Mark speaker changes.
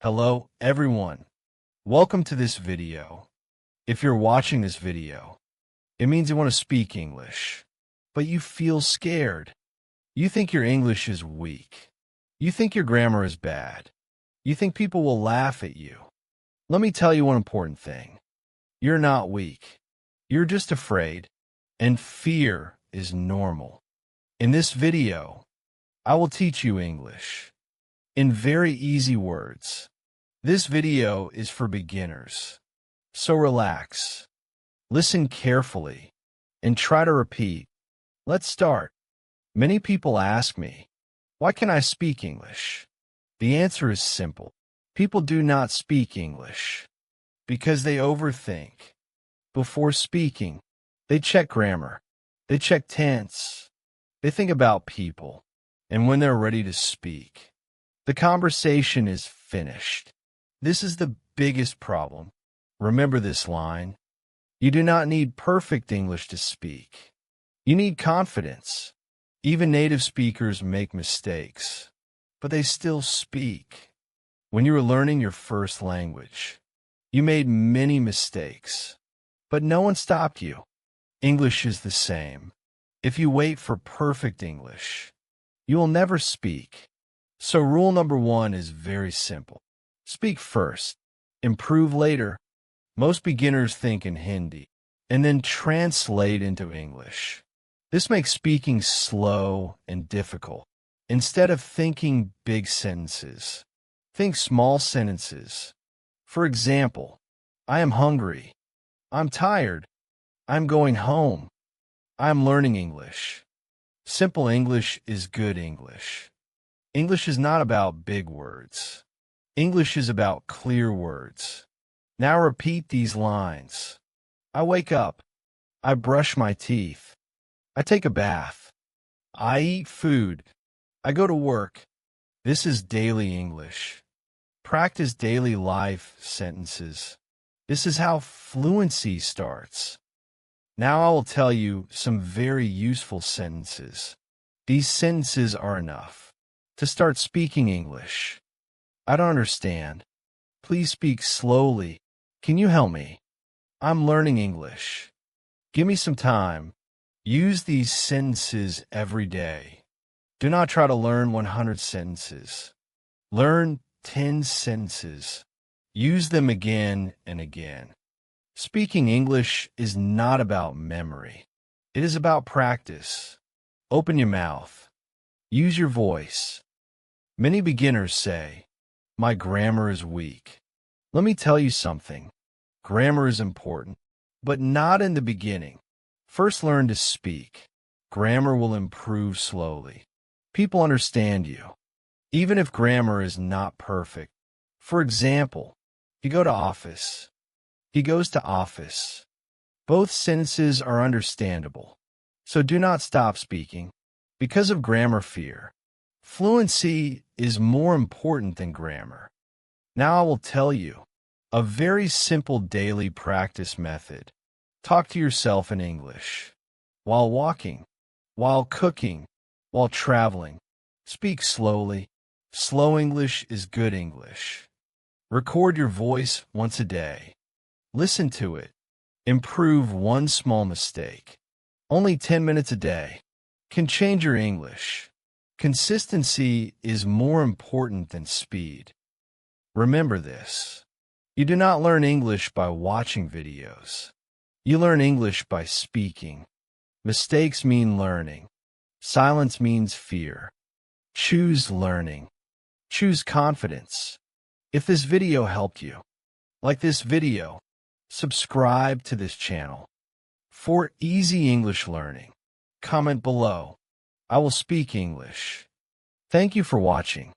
Speaker 1: Hello, everyone. Welcome to this video. If you're watching this video, it means you want to speak English, but you feel scared. You think your English is weak. You think your grammar is bad. You think people will laugh at you. Let me tell you one important thing. You're not weak. You're just afraid, and fear is normal. In this video, I will teach you English in very easy words. This video is for beginners, so relax, listen carefully, and try to repeat. Let's start. Many people ask me, why can't I speak English? The answer is simple. People do not speak English because they overthink. Before speaking, they check grammar, they check tense, they think about people, and when they're ready to speak, the conversation is finished. This is the biggest problem. Remember this line. You do not need perfect English to speak. You need confidence. Even native speakers make mistakes, but they still speak. When you were learning your first language, you made many mistakes, but no one stopped you. English is the same. If you wait for perfect English, you will never speak. So rule number 1 is very simple. Speak first, improve later. Most beginners think in Hindi and then translate into English. This makes speaking slow and difficult. Instead of thinking big sentences, think small sentences. For example, I am hungry. I'm tired. I'm going home. I'm learning English. Simple English is good English. English is not about big words. English is about clear words. Now repeat these lines. I wake up. I brush my teeth. I take a bath. I eat food. I go to work. This is daily English. Practice daily life sentences. This is how fluency starts. Now I will tell you some very useful sentences. These sentences are enough to start speaking English. I don't understand. Please speak slowly. Can you help me? I'm learning English. Give me some time. Use these sentences every day. Do not try to learn 100 sentences. Learn 10 sentences. Use them again and again. Speaking English is not about memory. It is about practice. Open your mouth. Use your voice. Many beginners say, my grammar is weak. Let me tell you something. Grammar is important, but not in the beginning. First learn to speak. Grammar will improve slowly. People understand you, even if grammar is not perfect. For example, you go to office. He goes to office. Both sentences are understandable, so do not stop speaking. Because of grammar fear, fluency is more important than grammar. Now I will tell you a very simple daily practice method. Talk to yourself in English. While walking, while cooking, while traveling. Speak slowly. Slow English is good English. Record your voice once a day. Listen to it. Improve one small mistake. Only 10 minutes a day can change your English. Consistency is more important than speed. Remember this. You do not learn English by watching videos. You learn English by speaking. Mistakes mean learning. Silence means fear. Choose learning. Choose confidence. If this video helped you, like this video, subscribe to this channel. For easy English learning, comment below. I will speak English. Thank you for watching.